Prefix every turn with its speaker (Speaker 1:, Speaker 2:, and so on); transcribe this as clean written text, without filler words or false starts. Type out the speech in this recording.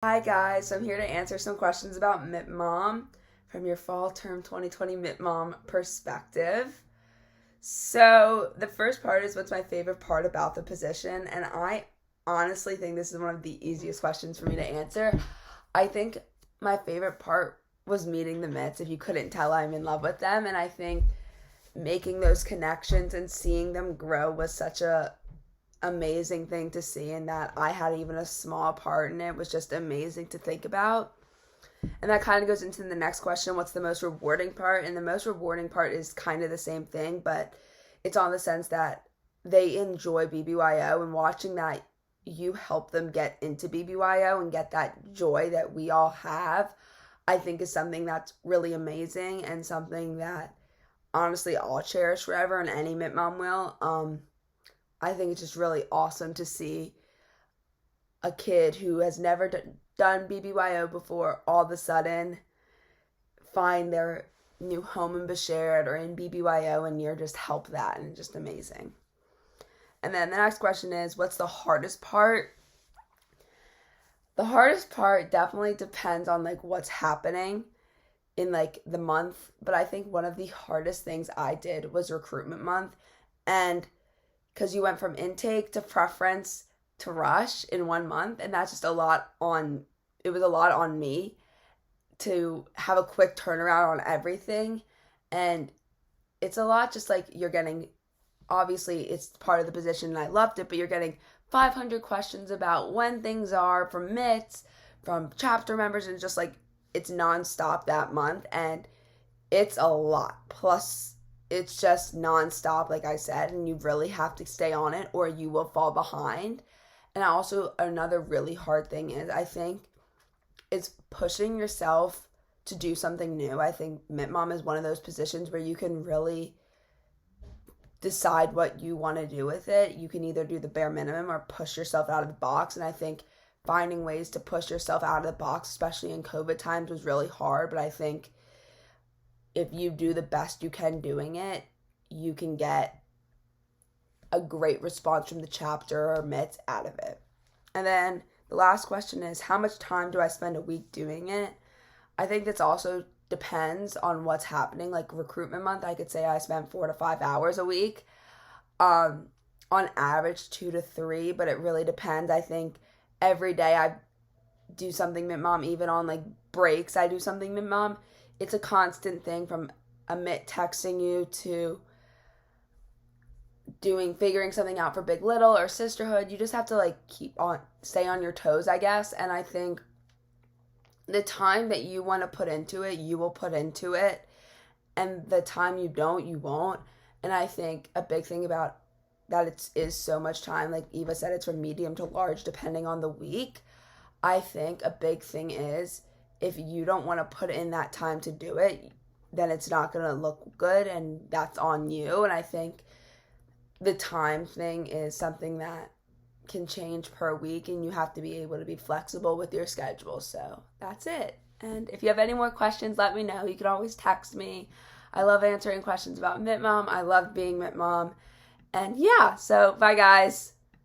Speaker 1: Hi guys, I'm here to answer some questions about Mit Mom from your fall term 2020 Mit Mom perspective. So, the first part is what's my favorite part about the position, and I honestly think this is one of the easiest questions for me to answer. I think my favorite part was meeting the Mits. If you couldn't tell, I'm in love with them, and I think making those connections and seeing them grow was such a amazing thing to see, and that I had even a small part in it was just amazing to think about. And that kind of goes into the next question, what's the most rewarding part? And the most rewarding part is kind of the same thing, but it's on the sense that they enjoy BBYO, and watching that you help them get into BBYO and get that joy that we all have, I think is something that's really amazing and something that honestly I'll cherish forever, and any Mit Mom will. I think it's just really awesome to see a kid who has never done BBYO before all of a sudden find their new home in Bashared or in BBYO, and you're just help that, and just amazing. And then the next question is, what's the hardest part? The hardest part definitely depends on what's happening in the month, but I think one of the hardest things I did was recruitment month, and because you went from intake to preference to rush in 1 month, and that's just it was a lot on me to have a quick turnaround on everything. And it's a lot, just you're getting, obviously it's part of the position and I loved it, but you're getting 500 questions about when things are from MITs, from chapter members, and just it's nonstop that month, and it's a lot. Plus it's just nonstop, like I said, and you really have to stay on it or you will fall behind. And also another really hard thing is, I think, is pushing yourself to do something new. I think Mit Mom is one of those positions where you can really decide what you want to do with it. You can either do the bare minimum or push yourself out of the box. And I think finding ways to push yourself out of the box, especially in COVID times, was really hard. But I think if you do the best you can doing it, you can get a great response from the chapter or MITs out of it. And then the last question is, how much time do I spend a week doing it? I think this also depends on what's happening. Like recruitment month, I could say I spent 4 to 5 hours a week. On average 2 to 3, but it really depends. I think every day I do something Mit Mom, even on breaks I do something Mit Mom. It's a constant thing, from a Mit texting you to figuring something out for Big Little or Sisterhood. You just have to stay on your toes, I guess. And I think the time that you want to put into it, you will put into it, and the time you don't, you won't. And I think a big thing about that is so much time. Like Eva said, it's from medium to large depending on the week. I think a big thing is, if you don't want to put in that time to do it, then it's not going to look good, and that's on you. And I think the time thing is something that can change per week, and you have to be able to be flexible with your schedule. So that's it. And if you have any more questions, let me know. You can always text me. I love answering questions about Mit Mom. I love being Mit Mom. And yeah, so bye guys.